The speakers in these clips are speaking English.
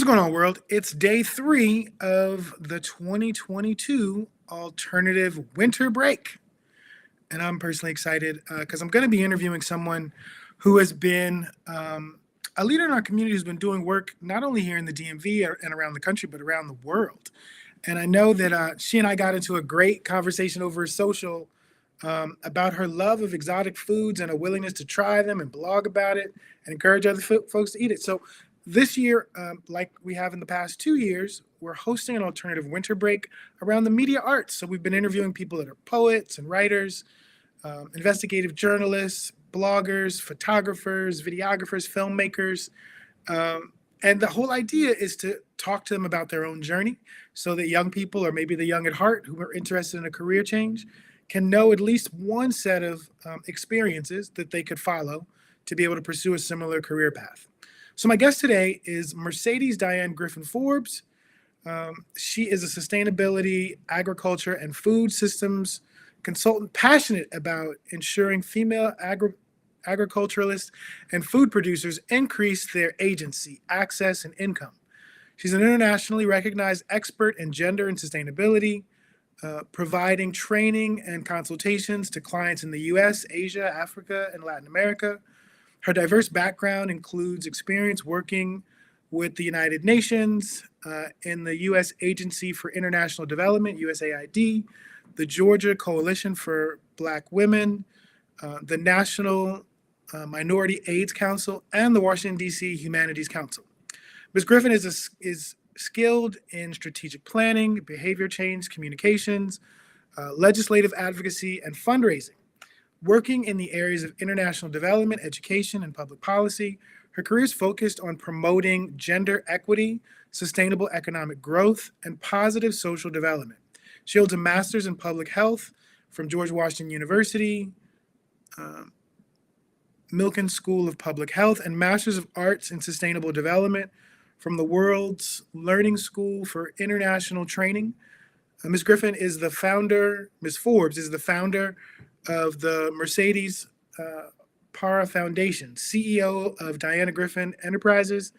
going on, world? It's day 3 of the 2022 alternative winter break. And I'm personally excited because I'm going to be interviewing someone who has been a leader in our community who's been doing work not only here in the DMV and around the country, but around the world. And I know that she and I got into a great conversation over social about her love of exotic foods and a willingness to try them and blog about it and encourage other folks to eat it. So this year, like we have in the past 2 years, we're hosting an alternative winter break around the media arts. So we've been interviewing people that are poets and writers, investigative journalists, bloggers, photographers, videographers, filmmakers. And the whole idea is to talk to them about their own journey so that young people, or maybe the young at heart who are interested in a career change, can know at least one set of experiences that they could follow to be able to pursue a similar career path. So my guest today is Mercedes Diane Griffin Forbes. She is a sustainability, agriculture, and food systems consultant passionate about ensuring female agriculturalists and food producers increase their agency, access, and income. She's an internationally recognized expert in gender and sustainability, providing training and consultations to clients in the US, Asia, Africa, and Latin America. Her diverse background includes experience working with the United Nations, in the U.S. Agency for International Development, USAID, the Georgia Coalition for Black Women, the National Minority AIDS Council, and the Washington, D.C. Humanities Council. Ms. Griffin is skilled in strategic planning, behavior change, communications, legislative advocacy, and fundraising. Working in the areas of international development, education, and public policy, her career is focused on promoting gender equity, sustainable economic growth, and positive social development. She holds a master's in public health from George Washington University, Milken School of Public Health, and Masters of Arts in Sustainable Development from the World's Learning School for International Training. Ms. Griffin is the founder, Ms. Forbes is the founder of the Mercedes Para Foundation, CEO of Diane Griffin Enterprises,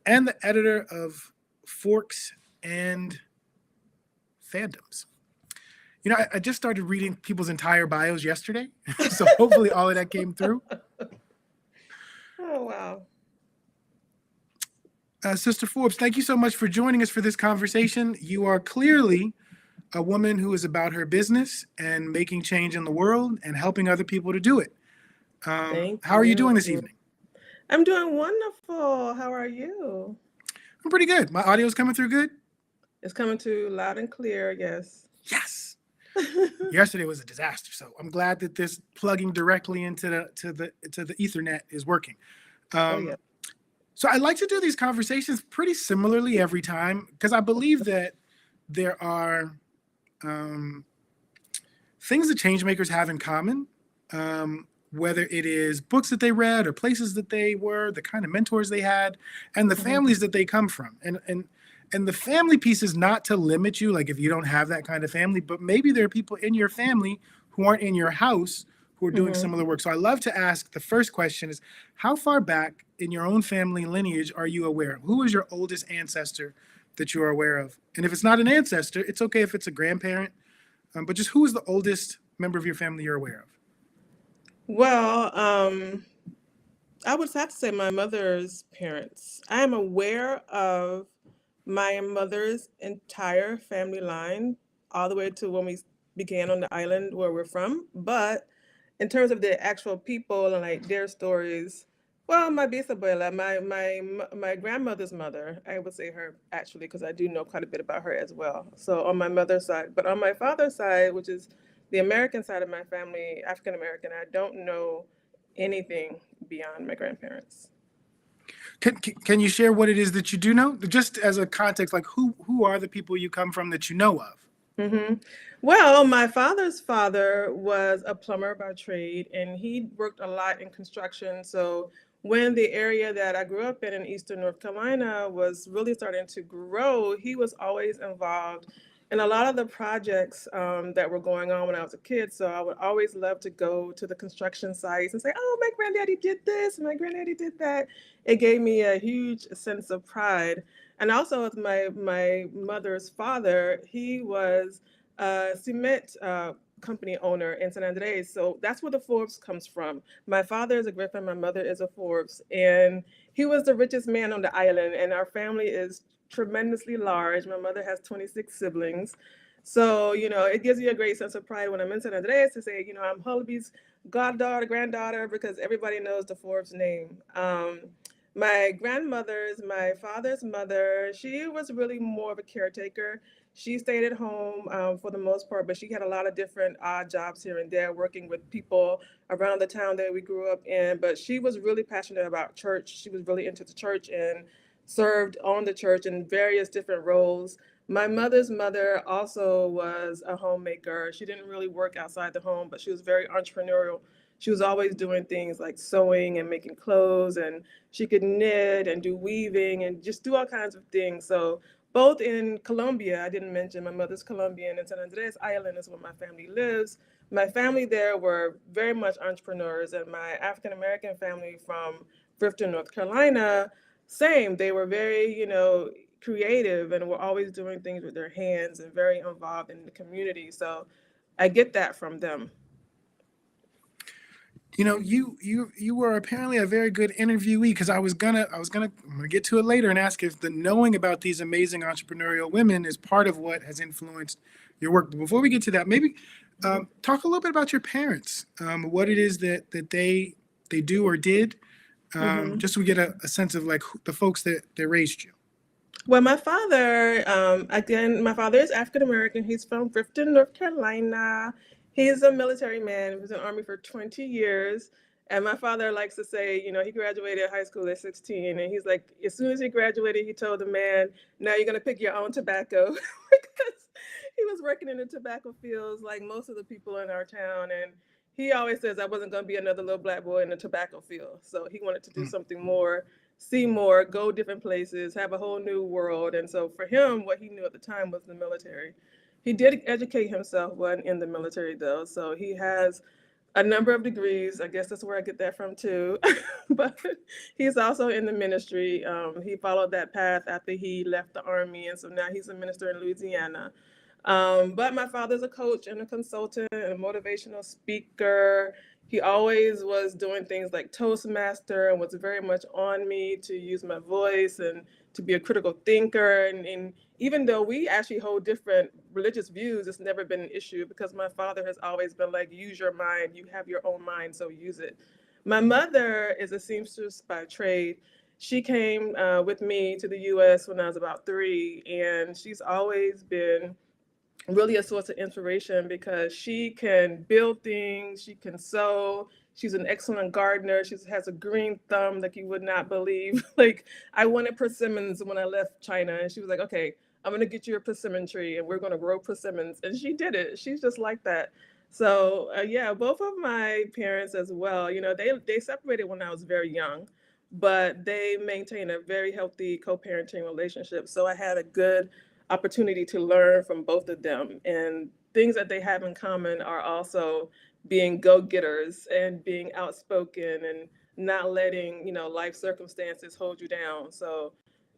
and the editor of Forks and Fandoms. You know, I just started reading people's entire bios yesterday, so hopefully all of that came through. Oh, wow. Sister Forbes, thank you so much for joining us for this conversation. You are clearly a woman who is about her business and making change in the world and helping other people to do it. How are you doing this evening? I'm doing wonderful. How are you? I'm pretty good. My audio is coming through good? It's coming through loud and clear, yes. Yes. Yesterday was a disaster, so I'm glad that this plugging directly into the Ethernet is working. Yeah. So I like to do these conversations pretty similarly every time because I believe that there are things that change makers have in common, whether it is books that they read or places that they were, the kind of mentors they had, and the families that they come from. And the family piece is not to limit you, like if you don't have that kind of family, but maybe there are people in your family who aren't in your house who are doing similar work. So I love to ask, the first question is, how far back in your own family lineage are you aware of? Who is your oldest ancestor that you are aware of? And if it's not an ancestor, it's okay if it's a grandparent, but just who is the oldest member of your family you're aware of? Well, I would have to say my mother's parents. I am aware of my mother's entire family line, all the way to when we began on the island where we're from. But in terms of the actual people and like their stories, well, my bisabuela, my grandmother's mother, I would say her actually, because I do know quite a bit about her as well. So on my mother's side, but on my father's side, which is the American side of my family, African American, I don't know anything beyond my grandparents. Can you share what it is that you do know? Just as a context, like who are the people you come from that you know of? Well, my father's father was a plumber by trade, and he worked a lot in construction. So when the area that I grew up in Eastern North Carolina was really starting to grow, he was always involved in a lot of the projects that were going on when I was a kid. So I would always love to go to the construction sites and say, oh, my granddaddy did this, and my granddaddy did that. It gave me a huge sense of pride. And also with my mother's father, he was a cement company owner in San Andres. So that's where the Forbes comes from. My father is a Griffin, my mother is a Forbes, and he was the richest man on the island. And our family is tremendously large. My mother has 26 siblings. So, it gives you a great sense of pride when I'm in San Andres to say, I'm Hullaby's goddaughter, granddaughter, because everybody knows the Forbes name. My grandmother's, my father's mother, she was really more of a caretaker. She stayed at home for the most part, but she had a lot of different odd jobs here and there, working with people around the town that we grew up in. But she was really passionate about church. She was really into the church and served on the church in various different roles. My mother's mother also was a homemaker. She didn't really work outside the home, but she was very entrepreneurial. She was always doing things like sewing and making clothes, and she could knit and do weaving and just do all kinds of things. So both in Colombia, I didn't mention my mother's Colombian, and San Andres Island is where my family lives. My family there were very much entrepreneurs, and my African American family from Clifton, North Carolina, same. They were very, creative and were always doing things with their hands and very involved in the community. So I get that from them. You were apparently a very good interviewee, because I'm gonna get to it later and ask if the knowing about these amazing entrepreneurial women is part of what has influenced your work. But before we get to that, maybe talk a little bit about your parents, what it is that they do or did, just so we get a sense of like the folks that raised you. Well, my father, again, my father is African American. He's from Clifton, North Carolina. He's a military man. He was in the Army for 20 years. And my father likes to say, he graduated high school at 16. And he's like, as soon as he graduated, he told the man, now you're going to pick your own tobacco. Because he was working in the tobacco fields like most of the people in our town. And he always says I wasn't going to be another little black boy in the tobacco field. So he wanted to do something more, see more, go different places, have a whole new world. And so for him, what he knew at the time was the military. He did educate himself, wasn't in the military though. So he has a number of degrees. I guess that's where I get that from too. But he's also in the ministry. He followed that path after he left the Army. And so now he's a minister in Louisiana. But my father's a coach and a consultant and a motivational speaker. He always was doing things like Toastmaster and was very much on me to use my voice and to be a critical thinker. And even though we actually hold different religious views, it's never been an issue because my father has always been like, use your mind. You have your own mind, so use it. My mother is a seamstress by trade. She came with me to the U.S. when I was about 3, and she's always been really a source of inspiration because she can build things, she can sew, she's an excellent gardener, she has a green thumb like you would not believe. Like, I wanted persimmons when I left China, and she was like, okay, I'm gonna get you a persimmon tree and we're gonna grow persimmons. And she did it. She's just like that. So yeah, both of my parents as well, they separated when I was very young, but they maintain a very healthy co-parenting relationship. So I had a good opportunity to learn from both of them. And things that they have in common are also being go-getters and being outspoken and not letting, life circumstances hold you down. So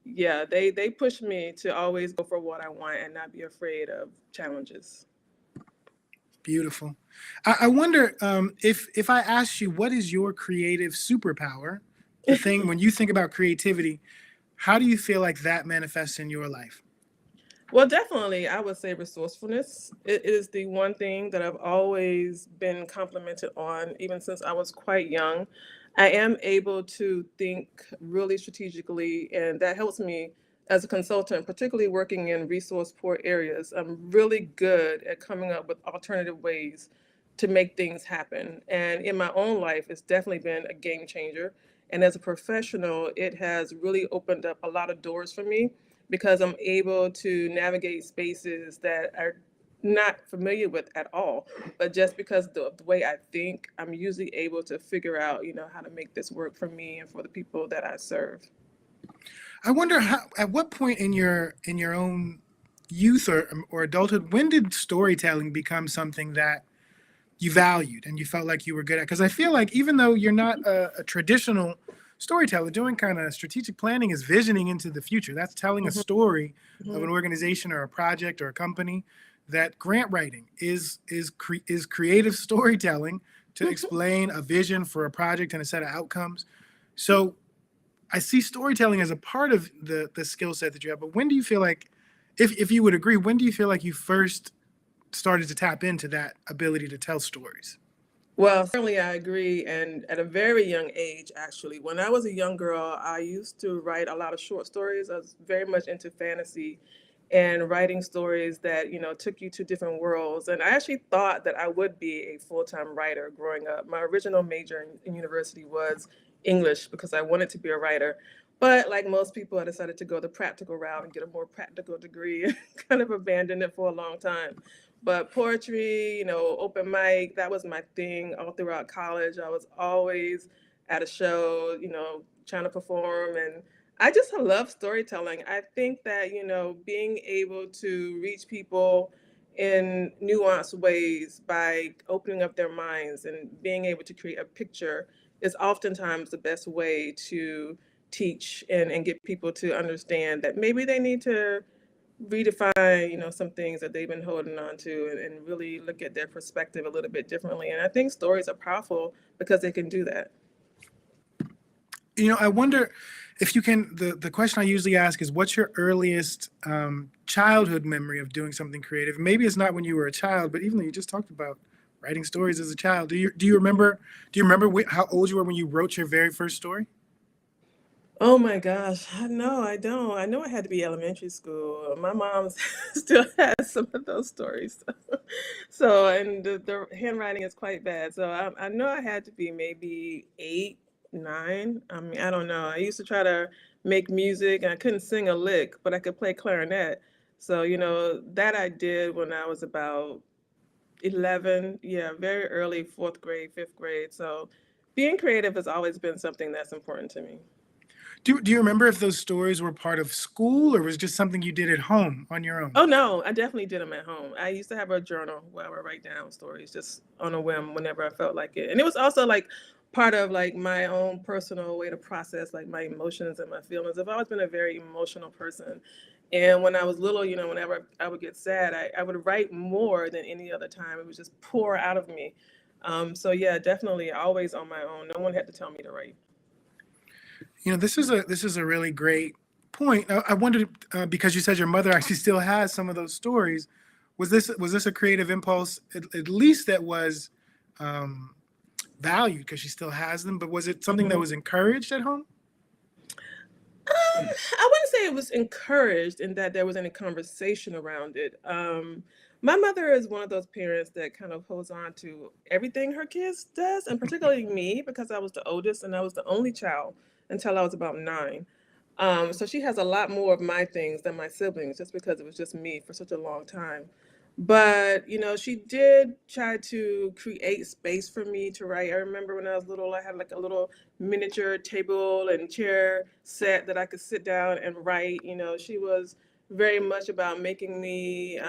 yeah, they push me to always go for what I want and not be afraid of challenges. Beautiful. I wonder if I asked you, what is your creative superpower? The thing, when you think about creativity, how do you feel like that manifests in your life? Well, definitely, I would say resourcefulness. It is the one thing that I've always been complimented on, even since I was quite young. I am able to think really strategically, and that helps me as a consultant, particularly working in resource poor areas. I'm really good at coming up with alternative ways to make things happen. And in my own life, it's definitely been a game changer. And as a professional, it has really opened up a lot of doors for me because I'm able to navigate spaces that are not familiar with at all. But just because of the way I think, I'm usually able to figure out, how to make this work for me and for the people that I serve. I wonder at what point in your own youth or adulthood, when did storytelling become something that you valued and you felt like you were good at? Because I feel like even though you're not a traditional storyteller, doing kind of strategic planning is visioning into the future. That's telling a Mhm, story of mhm. an organization or a project or a company. That grant writing is creative storytelling to explain a vision for a project and a set of outcomes. So I see storytelling as a part of the skill set that you have. But when do you feel like, if you would agree, when do you feel like you first started to tap into that ability to tell stories? Well, certainly I agree. And at a very young age, actually, when I was a young girl, I used to write a lot of short stories. I was very much into fantasy and writing stories that, took you to different worlds. And I actually thought that I would be a full-time writer growing up. My original major in university was English because I wanted to be a writer. But like most people, I decided to go the practical route and get a more practical degree and kind of abandoned it for a long time. But poetry, open mic, that was my thing all throughout college. I was always at a show, trying to perform. And I just love storytelling. I think that, being able to reach people in nuanced ways by opening up their minds and being able to create a picture is oftentimes the best way to teach and get people to understand that maybe they need to redefine, some things that they've been holding on to and really look at their perspective a little bit differently. And I think stories are powerful because they can do that. I wonder if you can. The question I usually ask is, what's your earliest childhood memory of doing something creative? Maybe it's not when you were a child, but even though you just talked about writing stories as a child, do you remember how old you were when you wrote your very first story? Oh my gosh. No, I don't. I know I had to be elementary school. My mom still has some of those stories. So, and the handwriting is quite bad. So I know I had to be maybe 8, 9. I mean, I don't know. I used to try to make music and I couldn't sing a lick, but I could play clarinet. So, that I did when I was about 11. Yeah, very early, fourth grade, fifth grade. So being creative has always been something that's important to me. Do you remember if those stories were part of school or was it just something you did at home on your own? Oh no, I definitely did them at home. I used to have a journal where I would write down stories just on a whim whenever I felt like it. And it was also like part of like my own personal way to process like my emotions and my feelings. I've always been a very emotional person. And when I was little, whenever I would get sad, I would write more than any other time. It would just pour out of me. So yeah, definitely always on my own. No one had to tell me to write. This is a really great point. I wondered, because you said your mother actually still has some of those stories. Was this a creative impulse, at least that was um, valued because she still has them? But was it something that Mhm. was encouraged at home? I wouldn't say it was encouraged in that there was any conversation around it. My mother is one of those parents that kind of holds on to everything her kids does, and particularly me because I was the oldest and I was the only child until I was about 9. So she has a lot more of my things than my siblings, just because it was just me for such a long time. But she did try to create space for me to write. I remember when I was little, I had like a little miniature table and chair set that I could sit down and write. She was very much about making me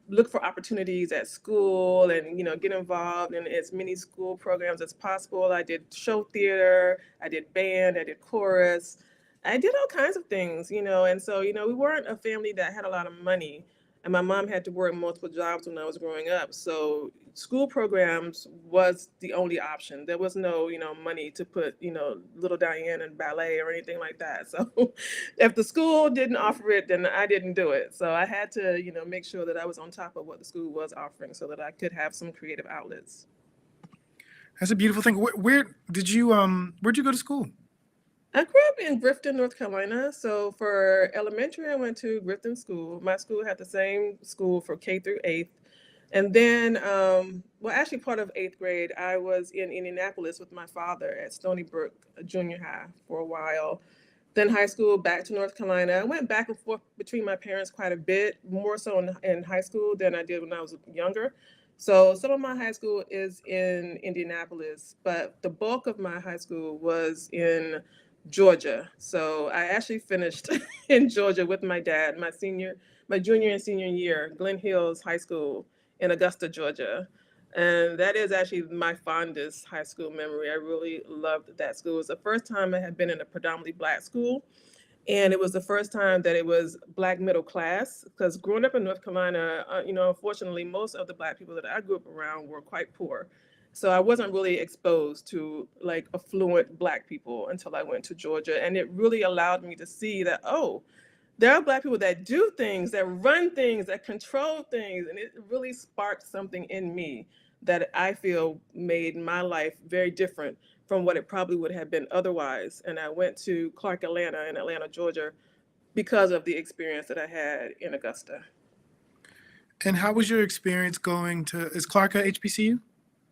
look for opportunities at school and get involved in as many school programs as possible. I did show theater, I did band, I did chorus, I did all kinds of things. And so we weren't a family that had a lot of money, and my mom had to work multiple jobs when I was growing up, so school programs was the only option. There was no money to put little Diane in ballet or anything like that. So if the school didn't offer it, then I didn't do it. So I had to, make sure that I was on top of what the school was offering so that I could have some creative outlets. That's a beautiful thing. Where'd you go to school? I grew up in Grifton, North Carolina. So for elementary, I went to Grifton School. My school had the same school for K through 8th. And then, well, actually, part of 8th grade, I was in Indianapolis with my father at Stony Brook Junior High for a while. Then high school, back to North Carolina. I went back and forth between my parents quite a bit, more so in high school than I did when I was younger. So some of my high school is in Indianapolis, but the bulk of my high school was in Georgia. So I actually finished in Georgia with my dad, my junior and senior year, Glen Hills High School in Augusta, Georgia. And that is actually my fondest high school memory. I really loved that school. It was the first time I had been in a predominantly Black school. And it was the first time that it was Black middle class, because growing up in North Carolina, unfortunately, most of the Black people that I grew up around were quite poor. So I wasn't really exposed to like affluent Black people until I went to Georgia. And it really allowed me to see that, oh, there are Black people that do things, that run things, that control things. And it really sparked something in me that I feel made my life very different from what it probably would have been otherwise. And I went to Clark Atlanta in Atlanta, Georgia, because of the experience that I had in Augusta. And how was your experience going to, is Clark a HBCU?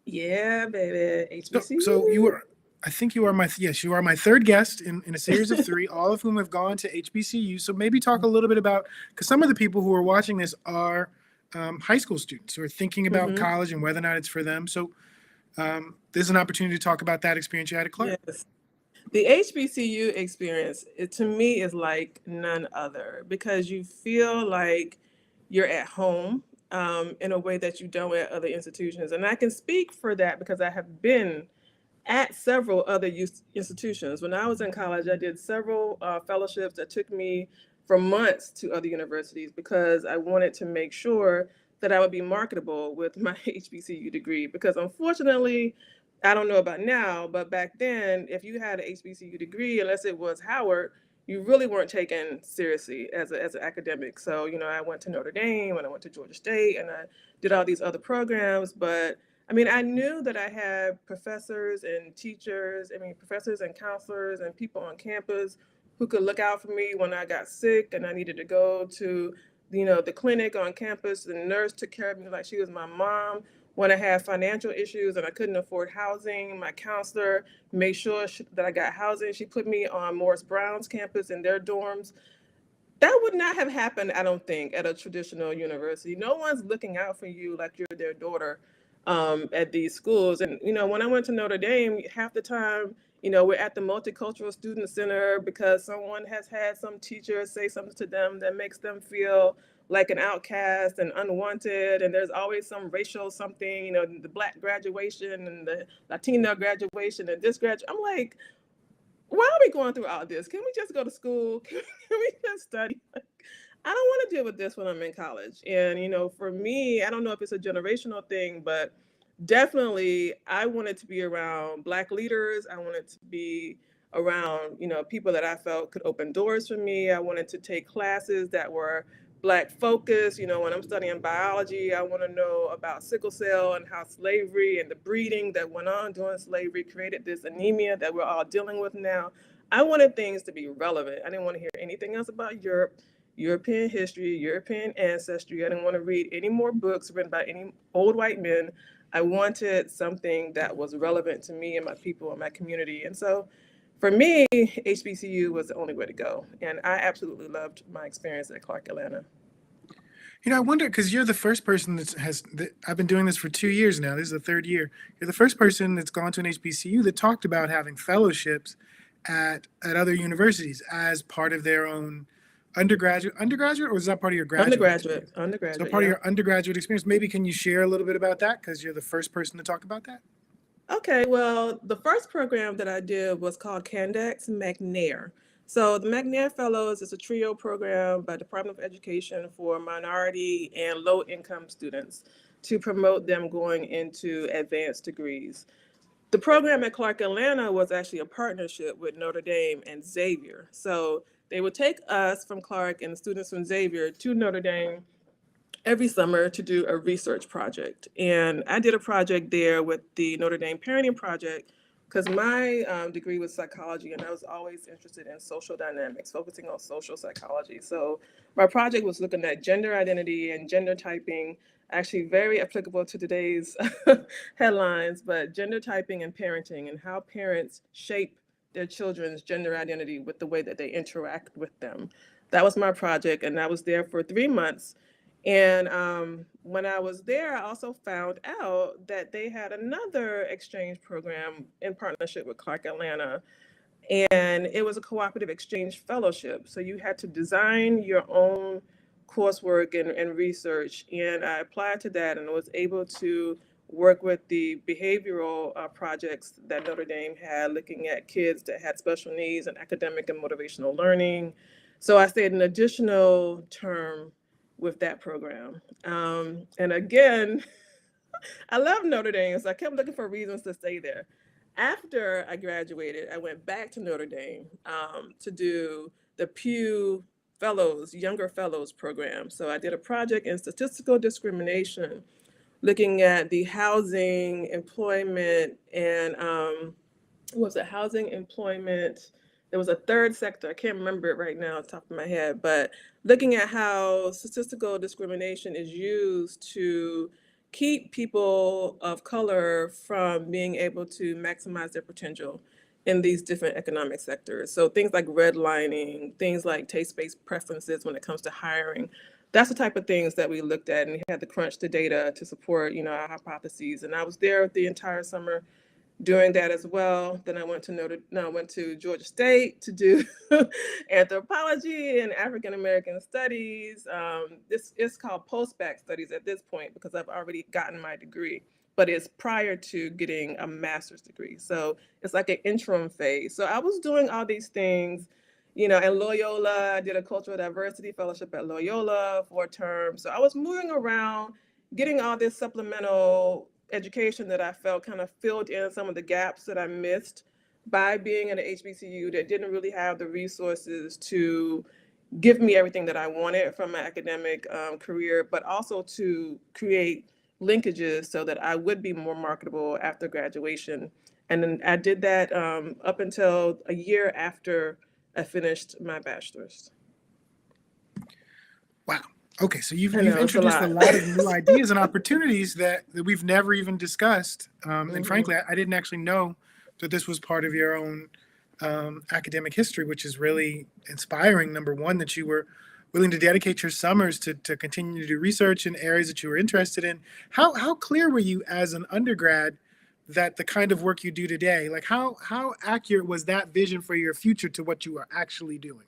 Yeah, baby, So, HBCU. so you were, I think you are my, yes, you are my third guest in a series of three, all of whom have gone to HBCU. So maybe talk a little bit about, because some of the people who are watching this are high school students who are thinking about college and whether or not it's for them. So there's an opportunity to talk about that experience you had at Clark. Yes. The HBCU experience, to me, is like none other, because you feel like you're at home in a way that you don't at other institutions. And I can speak for that because I have been at several other institutions. When I was in college, I did several fellowships that took me for months to other universities because I wanted to make sure that I would be marketable with my HBCU degree. Because unfortunately, I don't know about now, but back then, if you had an HBCU degree, unless it was Howard, you really weren't taken seriously as an academic. So, I went to Notre Dame and I went to Georgia State and I did all these other programs, but I mean, I knew that I had professors and teachers, professors and counselors and people on campus who could look out for me when I got sick and I needed to go to, the clinic on campus. The nurse took care of me like she was my mom. When I had financial issues and I couldn't afford housing, my counselor made sure that I got housing. She put me on Morris Brown's campus in their dorms. That would not have happened, I don't think, at a traditional university. No one's looking out for you like you're their daughter at these schools. And, when I went to Notre Dame, half the time, we're at the Multicultural Student Center because someone has had some teacher say something to them that makes them feel like an outcast and unwanted. And there's always some racial something, the Black graduation and the Latino graduation and this graduation. I'm like, why are we going through all this? Can we just go to school? Can we just study? I don't want to deal with this when I'm in college. And, for me, I don't know if it's a generational thing, but definitely I wanted to be around Black leaders. I wanted to be around, people that I felt could open doors for me. I wanted to take classes that were Black focused. When I'm studying biology, I want to know about sickle cell and how slavery and the breeding that went on during slavery created this anemia that we're all dealing with now. I wanted things to be relevant. I didn't want to hear anything else about Europe, European history, European ancestry. I didn't want to read any more books written by any old white men. I wanted something that was relevant to me and my people and my community. And so for me, HBCU was the only way to go. And I absolutely loved my experience at Clark Atlanta. I wonder, because you're the first person I've been doing this for 2 years now. This is the third year. You're the first person that's gone to an HBCU that talked about having fellowships at other universities as part of their own undergraduate, or is that part of your graduate? Undergraduate. So part of your undergraduate experience. Maybe can you share a little bit about that, because you're the first person to talk about that? Okay, well, the first program that I did was called Candex McNair. So the McNair Fellows is a trio program by Department of Education for minority and low-income students to promote them going into advanced degrees. The program at Clark Atlanta was actually a partnership with Notre Dame and Xavier. So they would take us from Clark and the students from Xavier to Notre Dame every summer to do a research project. And I did a project there with the Notre Dame Parenting Project because my degree was psychology and I was always interested in social dynamics, focusing on social psychology. So my project was looking at gender identity and gender typing, actually very applicable to today's headlines, but gender typing and parenting and how parents shape their children's gender identity with the way that they interact with them. That was my project, and I was there for 3 months. And when I was there, I also found out that they had another exchange program in partnership with Clark Atlanta. And it was a cooperative exchange fellowship. So you had to design your own coursework and research. And I applied to that and was able to work with the behavioral projects that Notre Dame had, looking at kids that had special needs and academic and motivational learning. So I stayed an additional term with that program. And again, I love Notre Dame, so I kept looking for reasons to stay there. After I graduated, I went back to Notre Dame to do the Pew Fellows, Younger Fellows program. So I did a project in statistical discrimination, looking at the housing, employment, and what was it, housing, employment. There was a third sector, I can't remember it right now off the top of my head, but looking at how statistical discrimination is used to keep people of color from being able to maximize their potential in these different economic sectors. So things like redlining, things like taste-based preferences when it comes to hiring. That's the type of things that we looked at, and we had to crunch the data to support, our hypotheses. And I was there the entire summer doing that as well. Then I went to Georgia State to do anthropology and African American studies. This is called post-bac studies at this point because I've already gotten my degree, but it's prior to getting a master's degree. So it's like an interim phase. So I was doing all these things, and Loyola. I did a cultural diversity fellowship at Loyola for a term. So I was moving around, getting all this supplemental education that I felt kind of filled in some of the gaps that I missed by being in an HBCU that didn't really have the resources to give me everything that I wanted from my academic career, but also to create linkages so that I would be more marketable after graduation. And then I did that up until a year after I finished my bachelor's. Wow. Okay, so you've It's introduced a lot of new ideas and opportunities that we've never even discussed. And frankly, I didn't actually know that this was part of your own academic history, which is really inspiring. Number one, that you were willing to dedicate your summers to continue to do research in areas that you were interested in. How clear were you as an undergrad that the kind of work you do today, like how accurate was that vision for your future to what you are actually doing?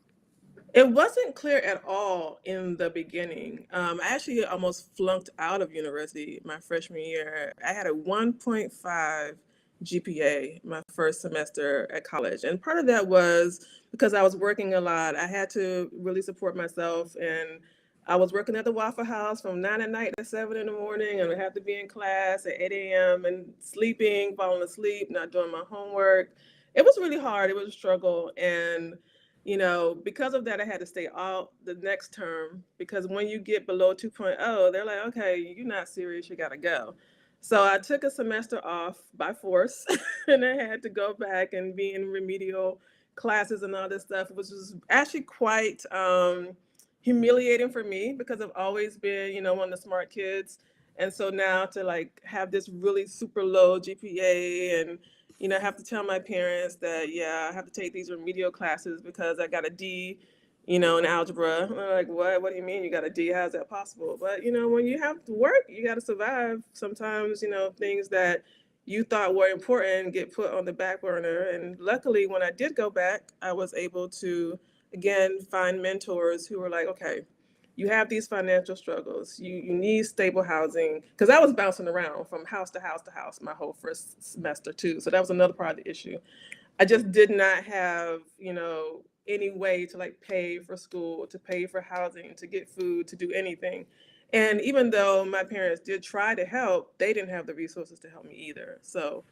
It wasn't clear at all in the beginning. I actually almost flunked out of university my freshman year. I had a 1.5 GPA my first semester at college. And part of that was because I was working a lot. I had to really support myself. And I was working at the Waffle House from 9 at night to 7 in the morning. And I had to be in class at 8 a.m. and sleeping, falling asleep, not doing my homework. It was really hard. It was a struggle. And because of that, I had to stay out the next term because when you get below 2.0, they're like, okay, you're not serious, you got to go. So I took a semester off by force and I had to go back and be in remedial classes and all this stuff, which was actually quite humiliating for me because I've always been, one of the smart kids. And so now to have this really super low GPA and I have to tell my parents that, I have to take these remedial classes because I got a D, in algebra. And they're like, what? What do you mean you got a D? How's that possible? But, when you have to work, you got to survive. Sometimes, things that you thought were important get put on the back burner. And luckily, when I did go back, I was able to, again, find mentors who were like, okay, you have these financial struggles. You need stable housing. Because I was bouncing around from house to house to house my whole first semester too. So that was another part of the issue. I just did not have, any way to pay for school, to pay for housing, to get food, to do anything. And even though my parents did try to help, they didn't have the resources to help me either. So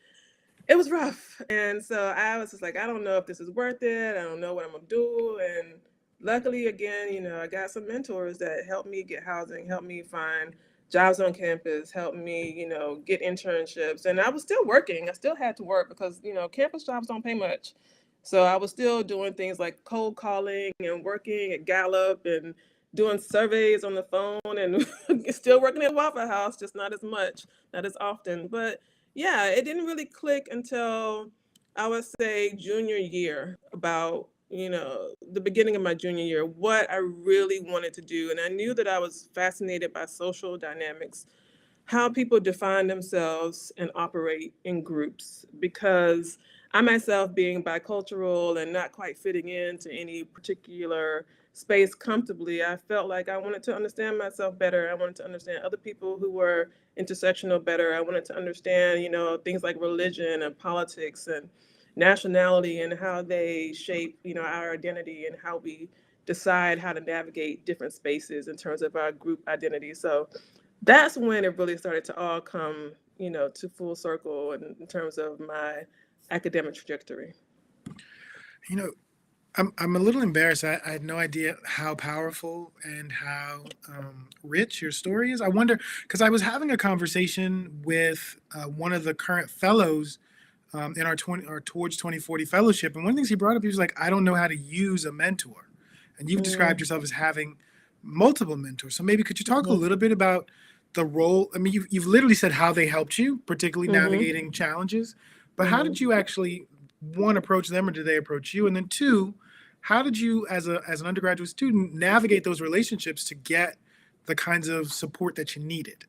it was rough. And so I was just like, I don't know if this is worth it. I don't know what I'm gonna do. And luckily, again, I got some mentors that helped me get housing, helped me find jobs on campus, helped me, get internships. And I was still working. I still had to work because, campus jobs don't pay much. So I was still doing things like cold calling and working at Gallup and doing surveys on the phone and still working at Waffle House, just not as much, not as often. But yeah, it didn't really click until I would say junior year, about the beginning of my junior year, what I really wanted to do. And I knew that I was fascinated by social dynamics, how people define themselves and operate in groups, because I myself, being bicultural and not quite fitting into any particular space comfortably. I felt like I wanted to understand myself better. I wanted to understand other people who were intersectional better. I wanted to understand, things like religion and politics and nationality and how they shape, our identity and how we decide how to navigate different spaces in terms of our group identity. So that's when it really started to all come, to full circle in terms of my academic trajectory. You know, I'm a little embarrassed. I had no idea how powerful and how rich your story is. I wonder, because I was having a conversation with one of the current fellows in our Towards 2040 fellowship, and one of the things he brought up, he was like, "I don't know how to use a mentor," and you've described yourself as having multiple mentors. So maybe could you talk a Mm-hmm. little bit about the role? I mean, you've literally said how they helped you, particularly Mm-hmm. navigating challenges, but how Mm-hmm. did you actually, one, approach them, or did they approach you, and then two, how did you, as an undergraduate student, navigate those relationships to get the kinds of support that you needed?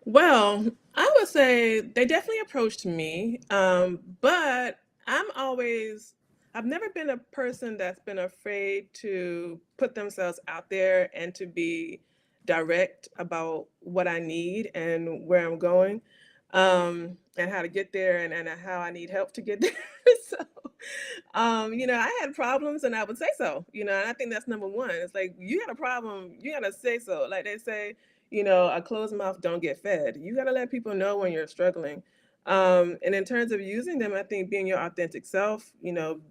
Well, I would say they definitely approached me, but I've never been a person that's been afraid to put themselves out there and to be direct about what I need and where I'm going, and how to get there and how I need help to get there. So, I had problems and I would say so, and I think that's number one. It's like, you got a problem, you got to say so. Like they say, a closed mouth don't get fed. You got to let people know when you're struggling. And in terms of using them, I think being your authentic self,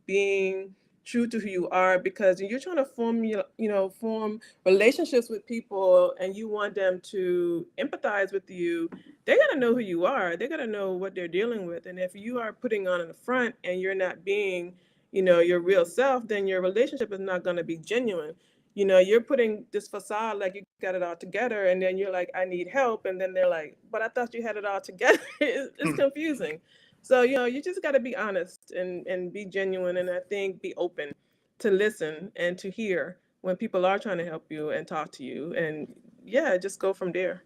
being true to who you are, because you're trying to form relationships with people and you want them to empathize with you. They got to know who you are. They got to know what they're dealing with. And if you are putting on in the front and you're not being, your real self, then your relationship is not going to be genuine. You're putting this facade like you got it all together, and then you're like, I need help. And then they're like, but I thought you had it all together. It's Hmm. confusing. So, you just got to be honest and be genuine. And I think be open to listen and to hear when people are trying to help you and talk to you. And yeah, just go from there.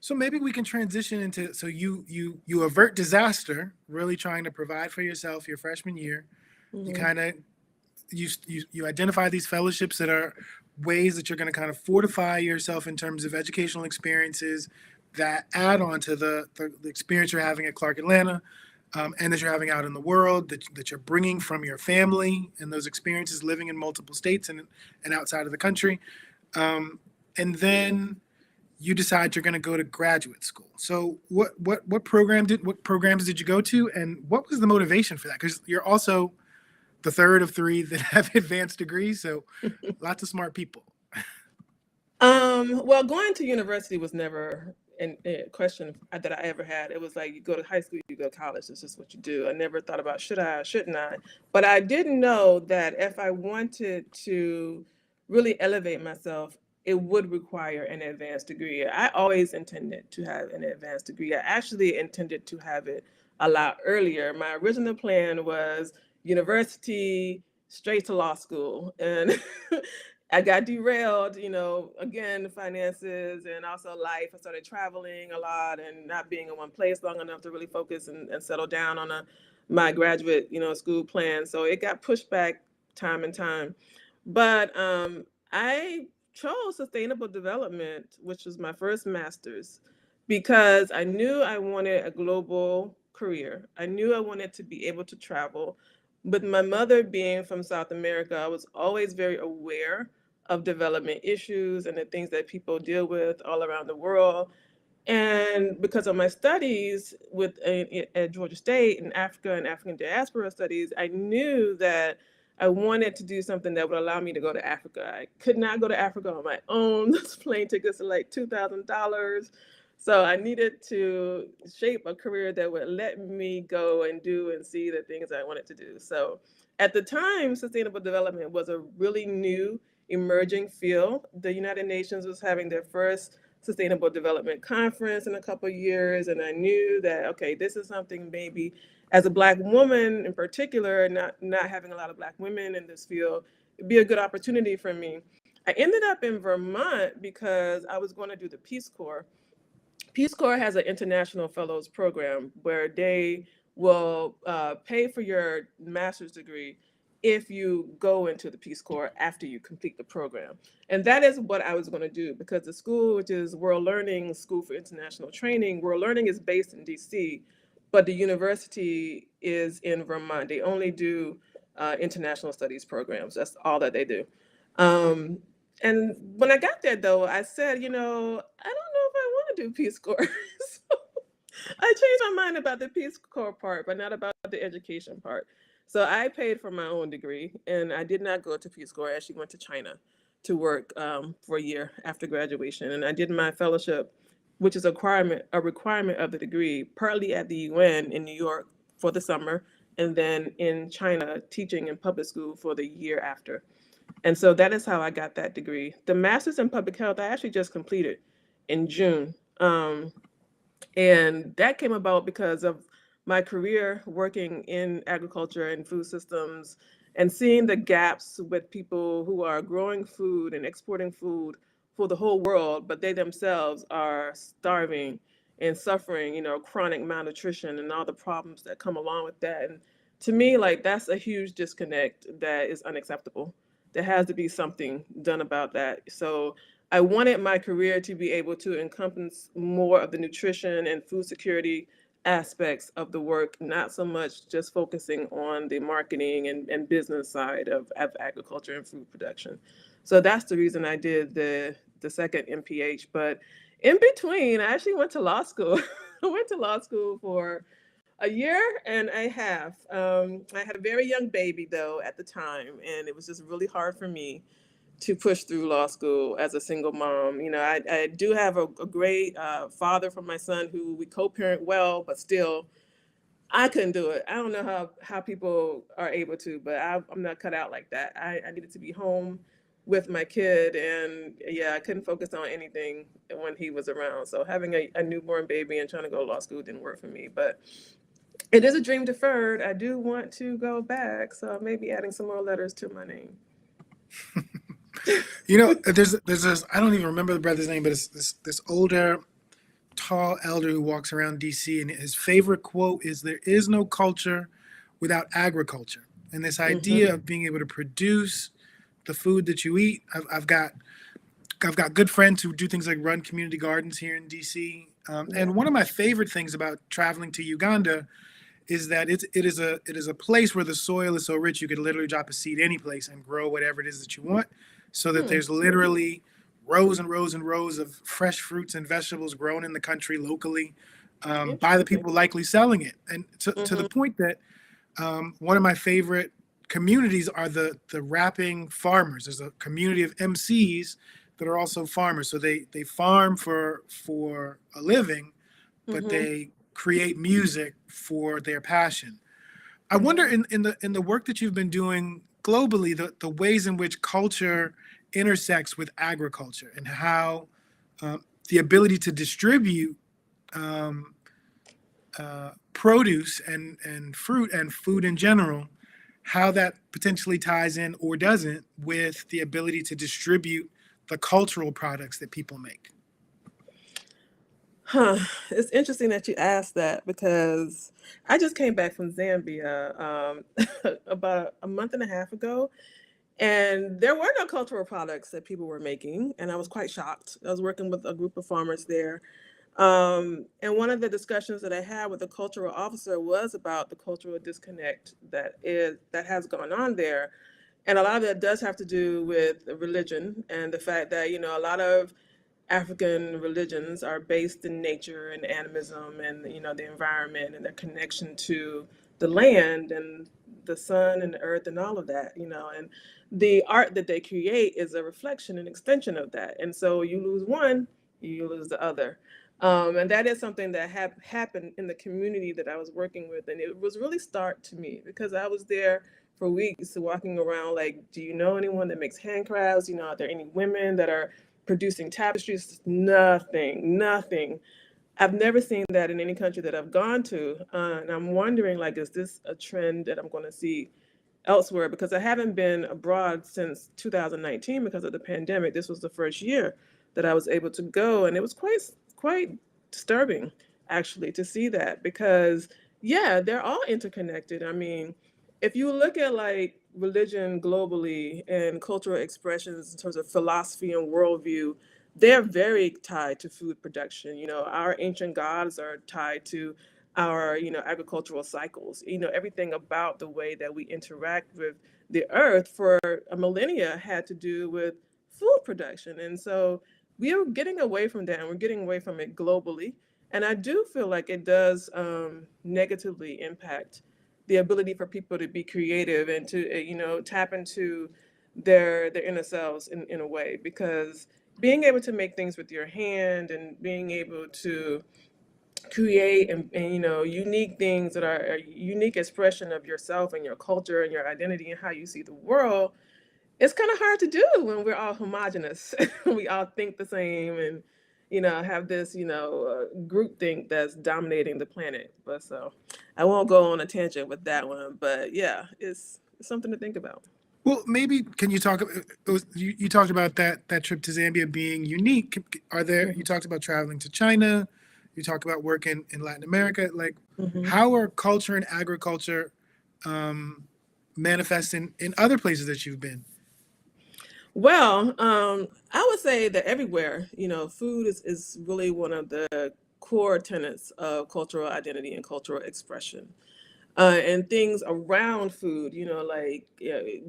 So maybe we can transition into, so you avert disaster, really trying to provide for yourself your freshman year. You Hmm. kind of you identify these fellowships that are ways that you're going to kind of fortify yourself in terms of educational experiences that add on to the experience you're having at Clark Atlanta, and that you're having out in the world, that you're bringing from your family and those experiences living in multiple states and outside of the country. And then you decide you're going to go to graduate school. So what programs did you go to, and what was the motivation for that? Because you're also the third of three that have advanced degrees, so lots of smart people. Well, going to university was never a question that I ever had. It was like, you go to high school, you go to college. It's just what you do. I never thought about should I, shouldn't I? But I didn't know that if I wanted to really elevate myself, it would require an advanced degree. I always intended to have an advanced degree. I actually intended to have it a lot earlier. My original plan was university straight to law school, and I got derailed, again, finances and also life. I started traveling a lot and not being in one place long enough to really focus and settle down on my graduate, school plan. So it got pushed back time and time. But I chose sustainable development, which was my first master's, because I knew I wanted a global career. I knew I wanted to be able to travel. With my mother being from South America, I was always very aware of development issues and the things that people deal with all around the world. And because of my studies at Georgia State in Africa and African diaspora studies, I knew that I wanted to do something that would allow me to go to Africa. I could not go to Africa on my own. Those plane tickets are like $2,000. So I needed to shape a career that would let me go and do and see the things I wanted to do. So at the time, sustainable development was a really new emerging field. The United Nations was having their first Sustainable Development Conference in a couple of years, and I knew that, okay, this is something maybe as a Black woman in particular, not having a lot of Black women in this field, it'd be a good opportunity for me. I ended up in Vermont because I was going to do the Peace Corps. Peace Corps has an international fellows program where they will pay for your master's degree if you go into the Peace Corps after you complete the program. And that is what I was going to do, because the school, which is World Learning School for International Training, World Learning is based in DC, but the university is in Vermont. They only do international studies programs. That's all that they do. Um, and when I got there, though, I said, I don't know if I want to do Peace Corps. So I changed my mind about the Peace Corps part, but not about the education part. So I paid for my own degree, and I did not go to Peace Corps. I actually went to China to work for a year after graduation, and I did my fellowship, which is a requirement of the degree, partly at the UN in New York for the summer, and then in China teaching in public school for the year after. And so that is how I got that degree. The master's in public health I actually just completed in June. And that came about because of my career working in agriculture and food systems, and seeing the gaps with people who are growing food and exporting food for the whole world, but they themselves are starving and suffering, chronic malnutrition and all the problems that come along with that. And to me, like, that's a huge disconnect that is unacceptable. There has to be something done about that. So I wanted my career to be able to encompass more of the nutrition and food security aspects of the work, not so much just focusing on the marketing and business side of agriculture and food production. So that's the reason I did the second MPH. But in between, I actually went to law school. I went to law school for a year and a half. I had a very young baby, though, at the time, and it was just really hard for me to push through law school as a single mom. I do have a great father for my son who we co-parent well, but still, I couldn't do it. I don't know how people are able to, but I'm not cut out like that. I needed to be home with my kid, and yeah, I couldn't focus on anything when he was around. So having a newborn baby and trying to go to law school didn't work for me, but it is a dream deferred. I do want to go back, so maybe adding some more letters to my name. There's this, I don't even remember the brother's name, but it's this older, tall elder who walks around DC, and his favorite quote is, "There is no culture without agriculture." And this idea of being able to produce the food that you eat. I've got good friends who do things like run community gardens here in DC. And one of my favorite things about traveling to Uganda is that it is a place where the soil is so rich you could literally drop a seed any place and grow whatever it is that you want, so that there's literally rows and rows and rows of fresh fruits and vegetables grown in the country locally, by the people likely selling it. And to the point that one of my favorite communities are the rapping farmers. There's a community of MCs that are also farmers. So they farm for a living, but they create music for their passion. I wonder, in the work that you've been doing globally, the ways in which culture intersects with agriculture, and how the ability to distribute produce and fruit and food in general, how that potentially ties in or doesn't with the ability to distribute the cultural products that people make. It's interesting that you asked that, because I just came back from Zambia about a month and a half ago, and there were no cultural products that people were making, and I was quite shocked. I was working with a group of farmers there. And one of the discussions that I had with the cultural officer was about the cultural disconnect that has gone on there. And a lot of that does have to do with religion, and the fact that, a lot of African religions are based in nature and animism and, the environment and their connection to the land and the sun and the earth and all of that, and the art that they create is a reflection and extension of that. And so you lose one, you lose the other. And that is something that happened in the community that I was working with. And it was really stark to me, because I was there for weeks walking around like, do you know anyone that makes handcrafts? Are there any women that are producing tapestries? Nothing. I've never seen that in any country that I've gone to. And I'm wondering, like, is this a trend that I'm going to see elsewhere? Because I haven't been abroad since 2019 because of the pandemic. This was the first year that I was able to go. And it was quite disturbing, actually, to see that, because, yeah, they're all interconnected. I mean, if you look at, like, religion globally and cultural expressions in terms of philosophy and worldview, they're very tied to food production. Our ancient gods are tied to our, agricultural cycles. Everything about the way that we interact with the earth for a millennia had to do with food production. And so we are getting away from that, and we're getting away from it globally. And I do feel like it does negatively impact the ability for people to be creative and to tap into their inner selves in a way, because being able to make things with your hand and being able to create and unique things that are a unique expression of yourself and your culture and your identity and how you see the world, it's kind of hard to do when we're all homogenous. We all think the same and have this group think that's dominating the planet. But so I won't go on a tangent with that one, but yeah, it's something to think about. Well, maybe can you talk? You talked about that trip to Zambia being unique. Are there? You talked about traveling to China. You talked about working in Latin America. Like, Mhm. how are culture and agriculture manifesting in other places that you've been? Well, I would say that everywhere, food is really one of the core tenets of cultural identity and cultural expression. And things around food, like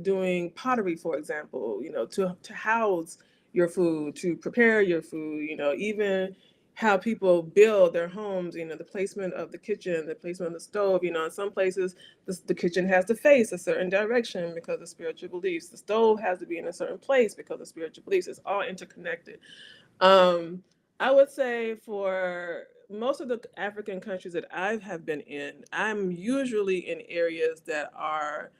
doing pottery, for example, to house your food, to prepare your food, even how people build their homes, the placement of the kitchen, the placement of the stove, in some places the kitchen has to face a certain direction because of spiritual beliefs. The stove has to be in a certain place because of spiritual beliefs. It's all interconnected. Um, I would say for most of the African countries that I have been in, I'm usually in areas that are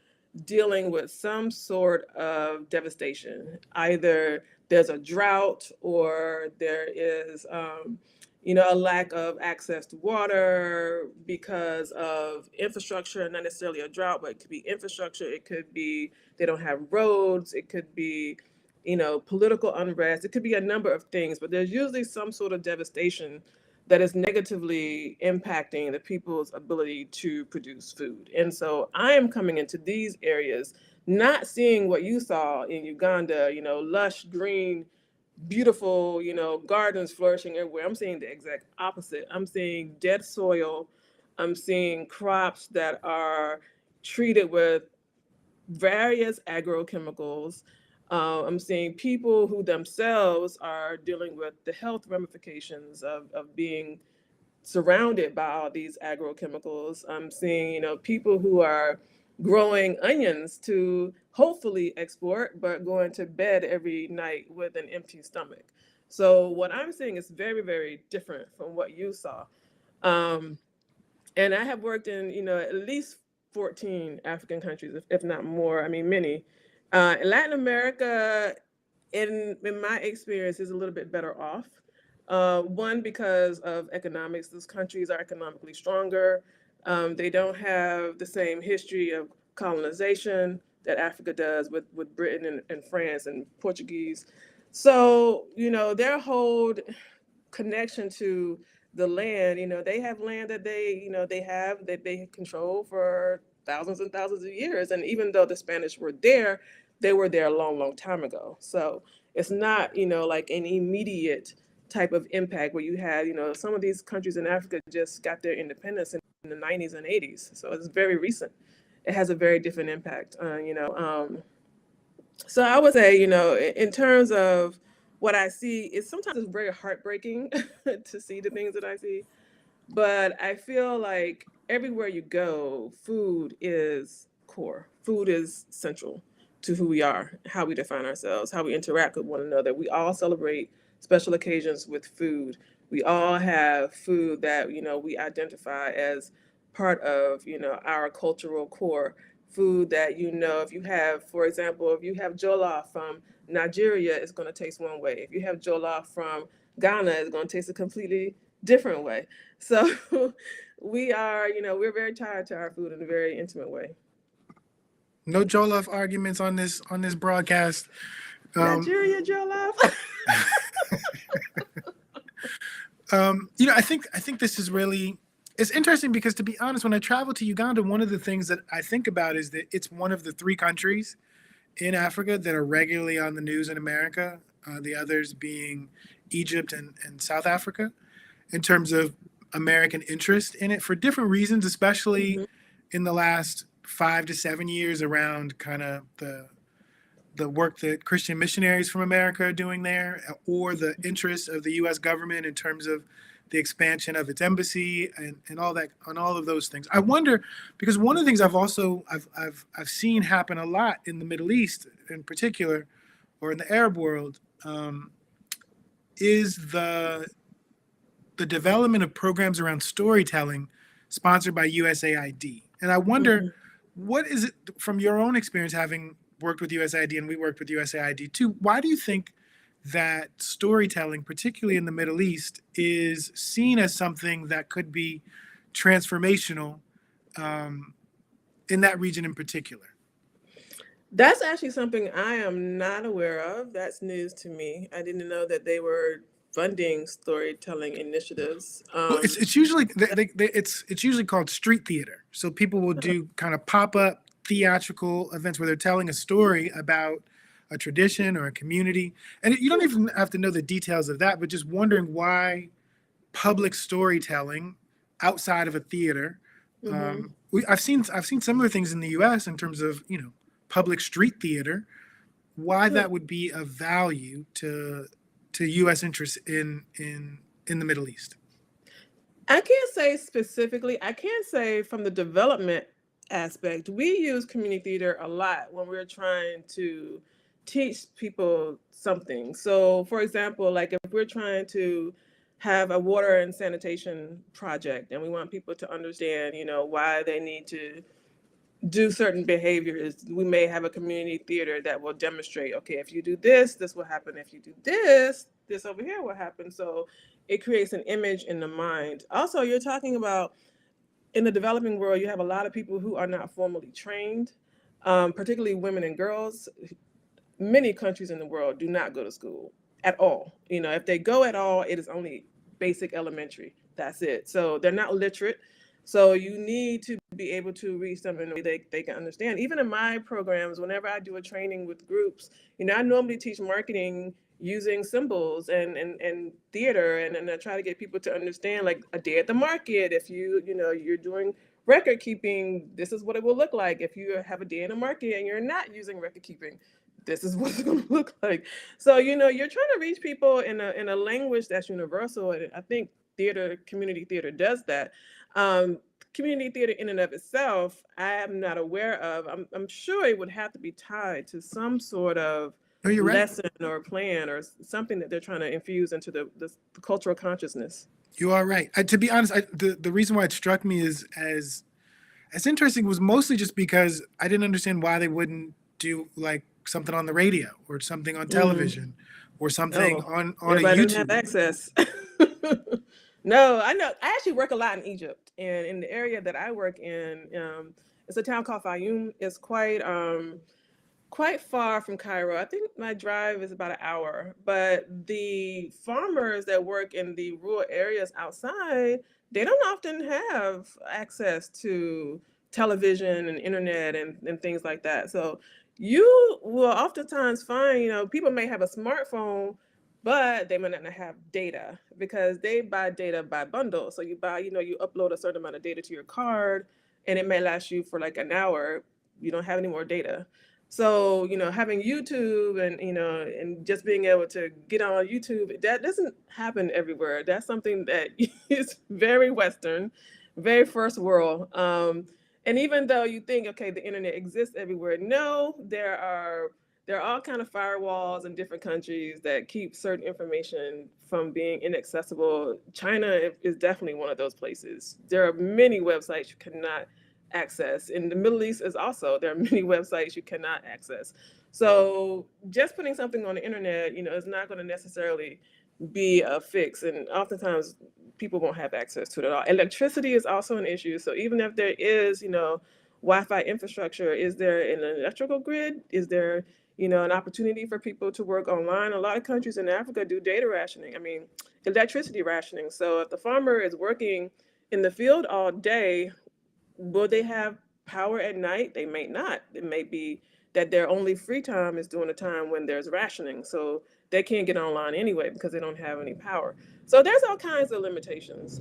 dealing with some sort of devastation. Either there's a drought or there is, a lack of access to water because of infrastructure, not necessarily a drought, but it could be infrastructure. It could be they don't have roads. It could be political unrest. It could be a number of things, but there's usually some sort of devastation that is negatively impacting the people's ability to produce food. And so I am coming into these areas not seeing what you saw in Uganda, lush, green, beautiful, gardens flourishing everywhere. I'm seeing the exact opposite. I'm seeing dead soil. I'm seeing crops that are treated with various agrochemicals. I'm seeing people who themselves are dealing with the health ramifications of being surrounded by all these agrochemicals. I'm seeing, people who are growing onions to hopefully export, but going to bed every night with an empty stomach. So what I'm seeing is very, very different from what you saw. Um, and I have worked in, at least 14 African countries, if not more. I mean, many. In Latin America, in my experience, is a little bit better off. One, because of economics. Those countries are economically stronger. They don't have the same history of colonization that Africa does with Britain and France and Portuguese. So, their whole connection to the land, they have land that they control for thousands and thousands of years. And even though the Spanish were there, they were there a long, long time ago. So it's not, like an immediate type of impact where you had, some of these countries in Africa just got their independence in the 90s and 80s. So it's very recent. It has a very different impact. So I would say, in terms of what I see, sometimes it's very heartbreaking to see the things that I see. But I feel like everywhere you go, food is core. Food is central to who we are, how we define ourselves, how we interact with one another. We all celebrate special occasions with food. We all have food that, we identify as part of, our cultural core. Food that, if you have, for example, if you have jollof from Nigeria, it's going to taste one way. If you have jollof from Ghana, it's going to taste a completely different way. So we are, we're very tied to our food in a very intimate way. No Jollof arguments on this broadcast. Nigeria jollof. I think this is really It's interesting because, to be honest, when I travel to Uganda, one of the things that I think about is that it's one of the three countries in Africa that are regularly on the news in America, the others being Egypt and South Africa, in terms of American interest in it for different reasons, especially Mm-hmm. in the last 5 to 7 years around kind of the work that Christian missionaries from America are doing there, or the interest of the U.S. government in terms of the expansion of its embassy and all that, on all of those things. I wonder, because one of the things I've seen happen a lot in the Middle East in particular, or in the Arab world, is the development of programs around storytelling sponsored by USAID. And I wonder, Mm-hmm. what is it from your own experience having worked with USAID, and we worked with USAID too, why do you think that storytelling, particularly in the Middle East, is seen as something that could be transformational um, in that region in particular? That's actually something I am not aware of. That's news to me. I didn't know that they were funding storytelling initiatives. Well, it's usually it's usually called street theater. So people will do kind of pop up theatrical events where they're telling a story about a tradition or a community, and you don't even have to know the details of that, but just wondering why public storytelling outside of a theater. Mm-hmm. I've seen similar things in the U.S. in terms of public street theater. Why that would be of value to U.S. interests in the Middle East. I can't say specifically. I can say from the development aspect, we use community theater a lot when we're trying to teach people something. So, for example, like if we're trying to have a water and sanitation project and we want people to understand, why they need to do certain behaviors, we may have a community theater that will demonstrate, okay, if you do this, this will happen. If you do this over here will happen. So it creates an image in the mind. Also, you're talking about in the developing world, you have a lot of people who are not formally trained, particularly women and girls. Many countries in the world do not go to school at all. If they go at all, it is only basic elementary. That's it. So they're not literate. So you need to be able to reach them in a way they can understand. Even in my programs, whenever I do a training with groups, I normally teach marketing using symbols and theater, and I try to get people to understand, like a day at the market. If you're doing record keeping, this is what it will look like. If you have a day in the market and you're not using record keeping, this is what it's going to look like. So you're trying to reach people in a language that's universal, and I think community theater does that. um, Community theater in and of itself, I am not aware of. I'm sure it would have to be tied to some sort of No, you're right. lesson or plan or something that they're trying to infuse into the cultural consciousness. You are right. To be honest, the reason why it struck me as interesting was mostly just because I didn't understand why they wouldn't do like something on the radio or something on Mm. television or something Oh, on a everybody doesn't have YouTube. access. No, I know. I actually work a lot in Egypt, and in the area that I work in, it's a town called Fayoum. It's quite far from Cairo. I think my drive is about an hour. But the farmers that work in the rural areas outside, they don't often have access to television and internet and things like that. So you will oftentimes find, people may have a smartphone, but they might not have data because they buy data by bundle. So you buy, you upload a certain amount of data to your card and it may last you for like an hour. You don't have any more data. So, having YouTube and just being able to get on YouTube, that doesn't happen everywhere. That's something that is very Western, very first world. And even though you think, okay, the internet exists everywhere, no, there are all kind of firewalls in different countries that keep certain information from being inaccessible. China is definitely one of those places. There are many websites you cannot access. In the Middle East is also, there are many websites you cannot access. So just putting something on the internet, is not going to necessarily be a fix. And oftentimes people won't have access to it at all. Electricity is also an issue. So even if there is, Wi-Fi infrastructure, is there an electrical grid? Is there, an opportunity for people to work online? A lot of countries in Africa do data rationing. I mean, electricity rationing. So if the farmer is working in the field all day. Will they have power at night? They may not. It may be that their only free time is during the time when there's rationing. So they can't get online anyway because they don't have any power. So there's all kinds of limitations.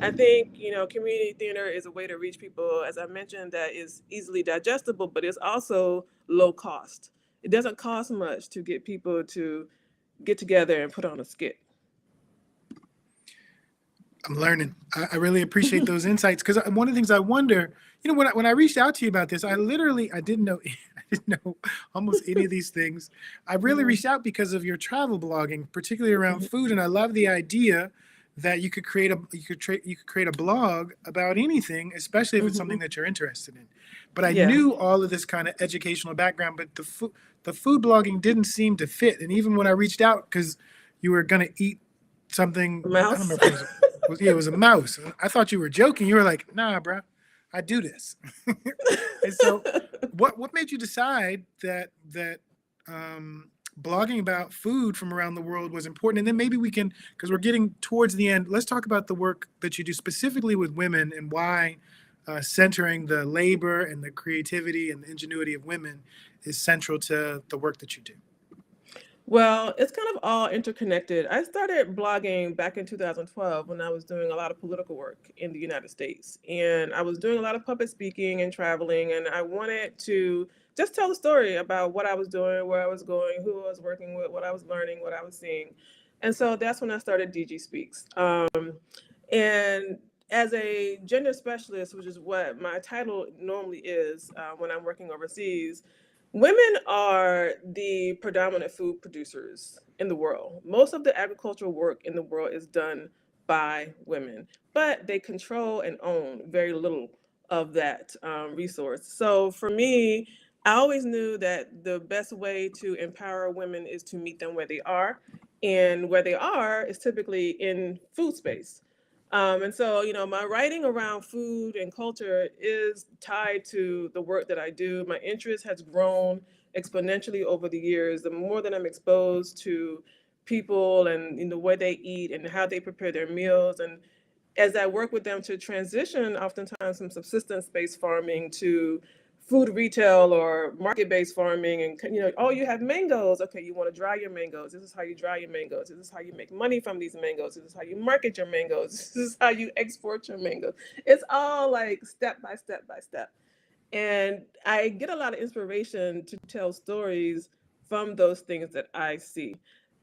I think, community theater is a way to reach people, as I mentioned, that is easily digestible, but it's also low cost. It doesn't cost much to get people to get together and put on a skit. I'm learning. I really appreciate those insights, because one of the things I wonder, when I reached out to you about this, I didn't know I didn't know almost any of these things. I really reached out because of your travel blogging, particularly around food, and I love the idea that you could create a blog about anything, especially if it's something that you're interested in. But I knew all of this kind of educational background, but the food blogging didn't seem to fit. And even when I reached out, because you were going to eat something, Mouse. I don't remember if it was a mouse. I thought you were joking. You were like, nah, bro, I do this. And so what made you decide that blogging about food from around the world was important? And then maybe we can, because we're getting towards the end, let's talk about the work that you do specifically with women, and why centering the labor and the creativity and the ingenuity of women is central to the work that you do. Well, it's kind of all interconnected. I started blogging back in 2012 when I was doing a lot of political work in the United States. And I was doing a lot of public speaking and traveling. And I wanted to just tell the story about what I was doing, where I was going, who I was working with, what I was learning, what I was seeing. And so that's when I started DG Speaks. And as a gender specialist, which is what my title normally is when I'm working overseas, women are the predominant food producers in the world. Most of the agricultural work in the world is done by women, but they control and own very little of that resource. So for me, I always knew that the best way to empower women is to meet them where they are. And where they are is typically in food space. And so, my writing around food and culture is tied to the work that I do. My interest has grown exponentially over the years. The more that I'm exposed to people and in the way they eat and how they prepare their meals, and as I work with them to transition oftentimes from subsistence-based farming to food retail or market-based farming, and oh, you have mangoes. Okay, you want to dry your mangoes. This is how you dry your mangoes. This is how you make money from these mangoes. This is how you market your mangoes. This is how you export your mangoes. It's all like step by step by step. And I get a lot of inspiration to tell stories from those things that I see.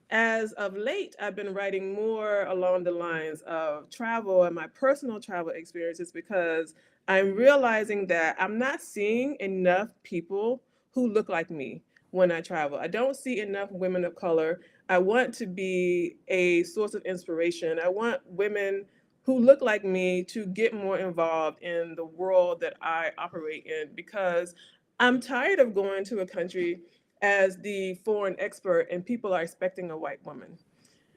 As of late, I've been writing more along the lines of travel and my personal travel experiences, because I'm realizing that I'm not seeing enough people who look like me when I travel. I don't see enough women of color. I want to be a source of inspiration. I want women who look like me to get more involved in the world that I operate in, because I'm tired of going to a country as the foreign expert and people are expecting a white woman.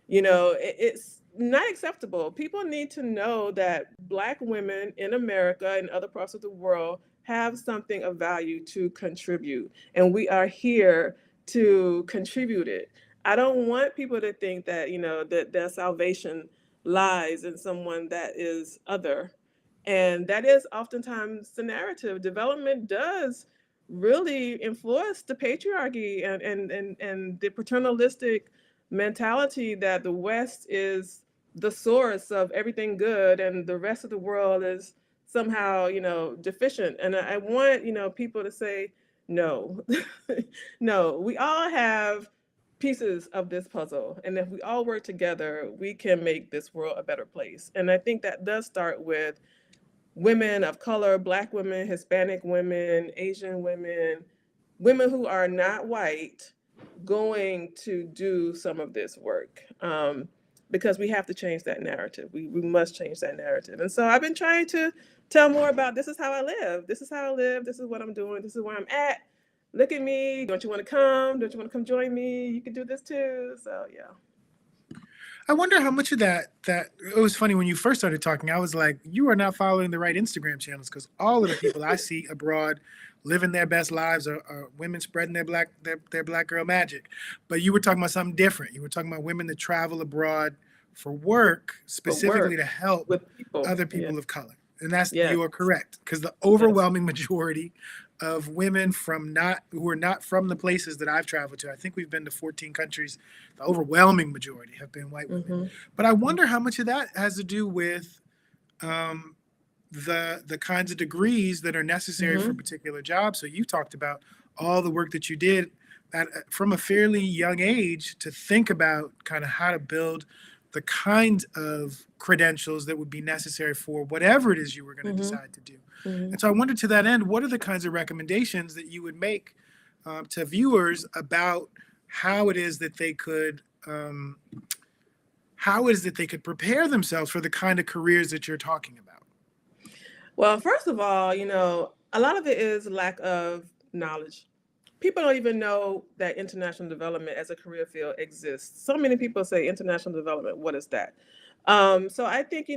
It's not acceptable. People need to know that Black women in America and other parts of the world have something of value to contribute, and we are here to contribute it. I don't want people to think that, that their salvation lies in someone that is other. And that is oftentimes the narrative. Development does really enforce the patriarchy and the paternalistic mentality that the West is the source of everything good and the rest of the world is somehow, deficient. And I want, people to say, no, no, we all have pieces of this puzzle. And if we all work together, we can make this world a better place. And I think that does start with women of color, Black women, Hispanic women, Asian women, women who are not white, going to do some of this work, because we have to change that narrative. We must change that narrative. And so I've been trying to tell more about, this is how I live. This is how I live. This is what I'm doing. This is where I'm at. Look at me. Don't you want to come? Don't you want to come join me? You can do this too. So, yeah. I wonder how much of that it was funny when you first started talking. I was like, you are not following the right Instagram channels, because all of the people I see abroad living their best lives are women spreading their black girl magic. But you were talking about something different. You were talking about women that travel abroad for work, for specifically to work help with people. other Yeah. people of color. And that's, Yes. you are correct, because the Yes. overwhelming majority of women who are not from the places that I've traveled to, I think we've been to 14 countries, the overwhelming majority have been white women. Mm-hmm. But I wonder how much of that has to do with um, the kinds of degrees that are necessary for Mm-hmm. particular jobs. So you talked about all the work that you did from a fairly young age to think about kind of how to build the kind of credentials that would be necessary for whatever it is you were going to Mm-hmm. decide to do. Mm-hmm. And so I wonder, to that end, what are the kinds of recommendations that you would make to viewers about how it is that they could prepare themselves for the kind of careers that you're talking about? Well, first of all, a lot of it is lack of knowledge. People don't even know that international development as a career field exists. So many people say international development, what is that? So I think,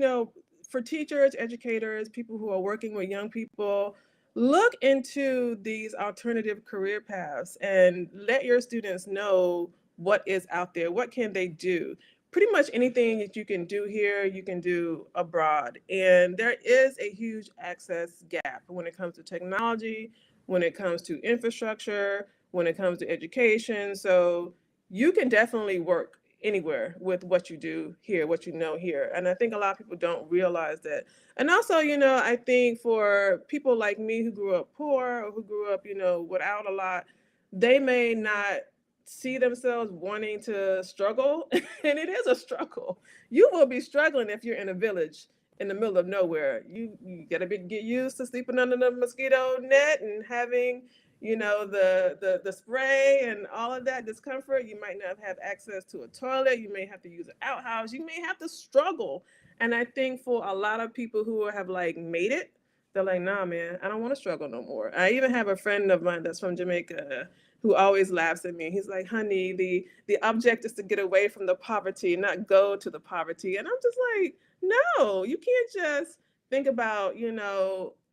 for teachers, educators, people who are working with young people, look into these alternative career paths and let your students know what is out there. What can they do? Pretty much anything that you can do here, you can do abroad. And there is a huge access gap when it comes to technology, when it comes to infrastructure, when it comes to education. So you can definitely work anywhere with what you do here, what you know here. And I think a lot of people don't realize that. And also, I think for people like me who grew up poor or who grew up, without a lot, they may not see themselves wanting to struggle. And it is a struggle. You will be struggling if you're in a village in the middle of nowhere. You gotta get used to sleeping under the mosquito net and having, the spray and all of that discomfort. You might not have access to a toilet. You may have to use an outhouse. You may have to struggle. And I think for a lot of people who have like made it, they're like, nah, man, I don't want to struggle no more. I even have a friend of mine that's from Jamaica who always laughs at me. He's like, honey, the object is to get away from the poverty, not go to the poverty. And I'm just like, no, you can't just think about,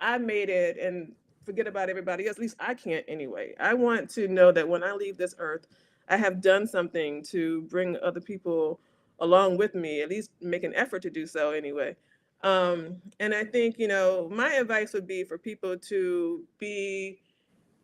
I made it and forget about everybody else. At least I can't anyway. I want to know that when I leave this earth, I have done something to bring other people along with me, at least make an effort to do so anyway. And I think, my advice would be for people to be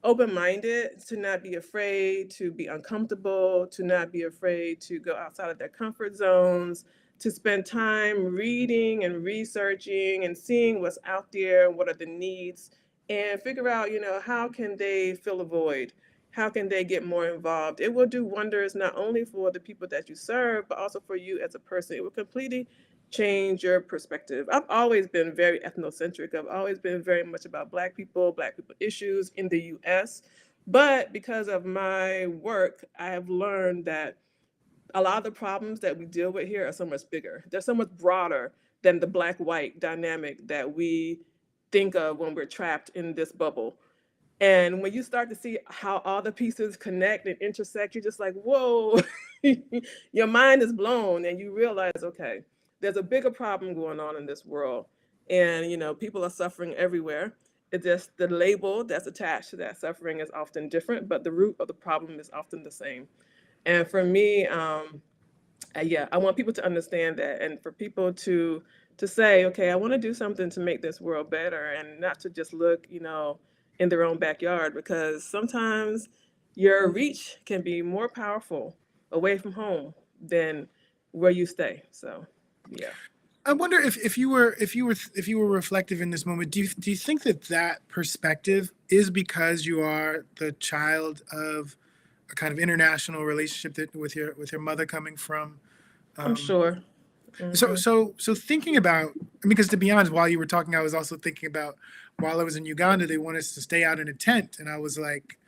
open-minded, to not be afraid to be uncomfortable, to not be afraid to go outside of their comfort zones, to spend time reading and researching and seeing what's out there, what are the needs, and figure out, how can they fill a void? How can they get more involved? It will do wonders not only for the people that you serve, but also for you as a person. It will completely change your perspective. I've always been very ethnocentric. I've always been very much about Black people issues in the US. But because of my work, I have learned that a lot of the problems that we deal with here are so much bigger. They're so much broader than the Black white dynamic that we think of when we're trapped in this bubble. And when you start to see how all the pieces connect and intersect, you're just like, whoa, your mind is blown and you realize, okay, there's a bigger problem going on in this world. And, people are suffering everywhere. It's just the label that's attached to that suffering is often different, but the root of the problem is often the same. And for me, yeah, I want people to understand that, and for people to say, okay, I want to do something to make this world better, and not to just look, in their own backyard, because sometimes your reach can be more powerful away from home than where you stay. So, yeah. I wonder if you were reflective in this moment. Do you think that perspective is because you are the child of a kind of international relationship that with your mother coming from? I'm Um, sure. so Hmm. so so thinking about, because to be honest, while you were talking, I was also thinking about, while I was in Uganda, they wanted us to stay out in a tent, and I was like,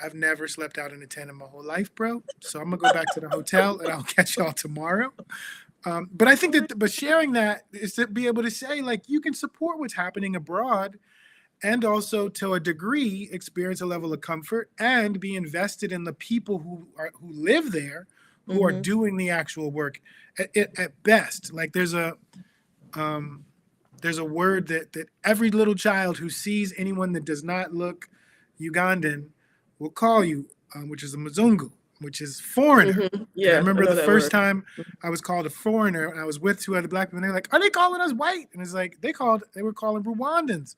I've never slept out in a tent in my whole life, bro. So I'm gonna go back to the hotel, and I'll catch y'all tomorrow. But I think that, but sharing that is to be able to say, like, you can support what's happening abroad, and also, to a degree, experience a level of comfort and be invested in the people who live there, who are Hmm. doing the actual work. At best, like, um, there's a word that every little child who sees anyone that does not look Ugandan will call you, which is a mzungu. which is foreigner. Hmm. And I Yeah, I remember know the that first word. time I was called a foreigner, and I was with two other black people, and they're like, "Are they calling us white?" And it's like they were calling Rwandans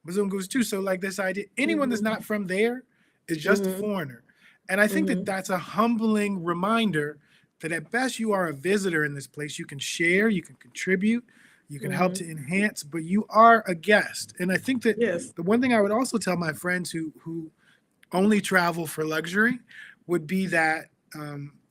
Bazungus too. So like this idea, anyone that's Hmm. not from there is just a Hmm. foreigner. And I think that Hmm. that's a humbling reminder that at best you are a visitor in this place. You can share, you can contribute, you can help Hmm. to enhance, but you are a guest. And I think that Yes. the one thing I would also tell my friends who only travel for luxury would be that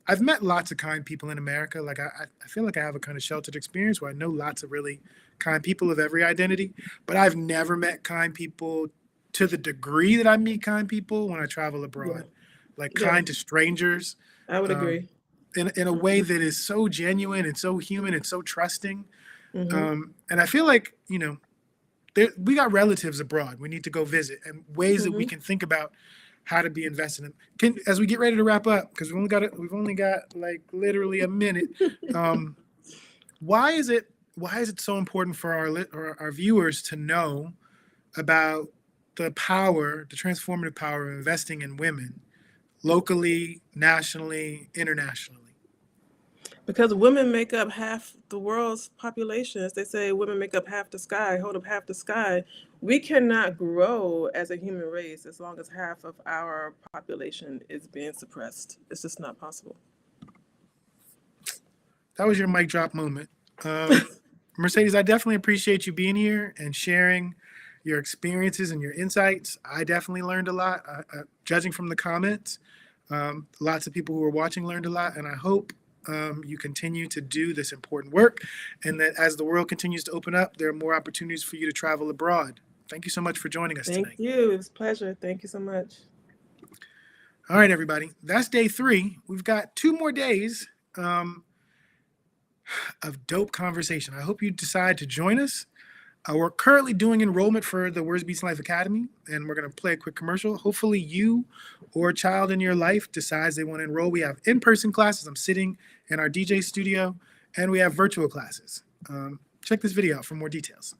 I've met lots of kind people in America. Like I feel like I have a kind of sheltered experience where I know lots of really kind people of every identity, but I've never met kind people to the degree that I meet kind people when I travel Yeah. abroad, like kind to Yes. strangers, I would um, agree. in a way Hmm. that is so genuine and so human and so trusting. Hmm. And I feel like, we got relatives abroad we need to go visit, and ways that we Hmm. can think about how to be invested in. As we get ready to wrap up, because we've only got like literally a minute. Um, why is it so important for our viewers to know about the transformative power of investing in women locally, nationally, internationally? Because women make up half the world's population. As they say, women make up half the sky, hold up half the sky. We cannot grow as a human race as long as half of our population is being suppressed. It's just not possible. That was your mic drop moment. Mercedes, I definitely appreciate you being here and sharing your experiences and your insights. I definitely learned a lot. Judging from the comments, lots of people who are watching learned a lot, and I hope you continue to do this important work, and that as the world continues to open up, there are more opportunities for you to travel abroad. Thank you so much for joining us Thank tonight. you. It was a pleasure. Thank you so much. All right, everybody, that's day 3. We've got 2 more days of dope conversation. I hope you decide to join us. We're currently doing enrollment for the Words Beats Life Academy, and we're going to play a quick commercial. Hopefully, you or a child in your life decides they want to enroll. We have in-person classes. I'm sitting in our DJ studio, and we have virtual classes. Check this video out for more details.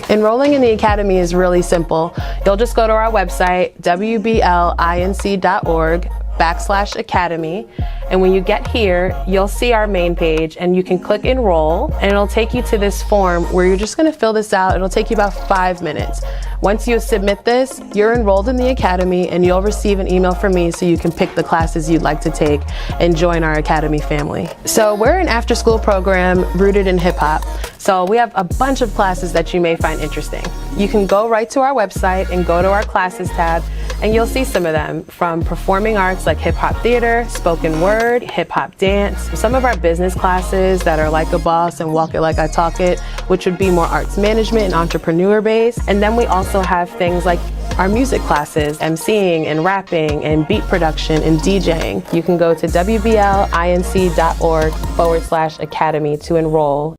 Enrolling in the Academy is really simple. You'll just go to our website, wblinc.org/academy. And when you get here, you'll see our main page and you can click enroll, and it'll take you to this form where you're just gonna fill this out. It'll take you about 5 minutes. Once you submit this, you're enrolled in the Academy, and you'll receive an email from me so you can pick the classes you'd like to take and join our Academy family. So we're an after-school program rooted in hip hop. So we have a bunch of classes that you may find interesting. You can go right to our website and go to our classes tab, and you'll see some of them, from performing arts like hip hop theater, spoken word, hip hop dance, some of our business classes that are like a boss and walk it like I talk it, which would be more arts management and entrepreneur based. And then we also have things like our music classes, emceeing and rapping and beat production and DJing. You can go to wblinc.org/academy to enroll.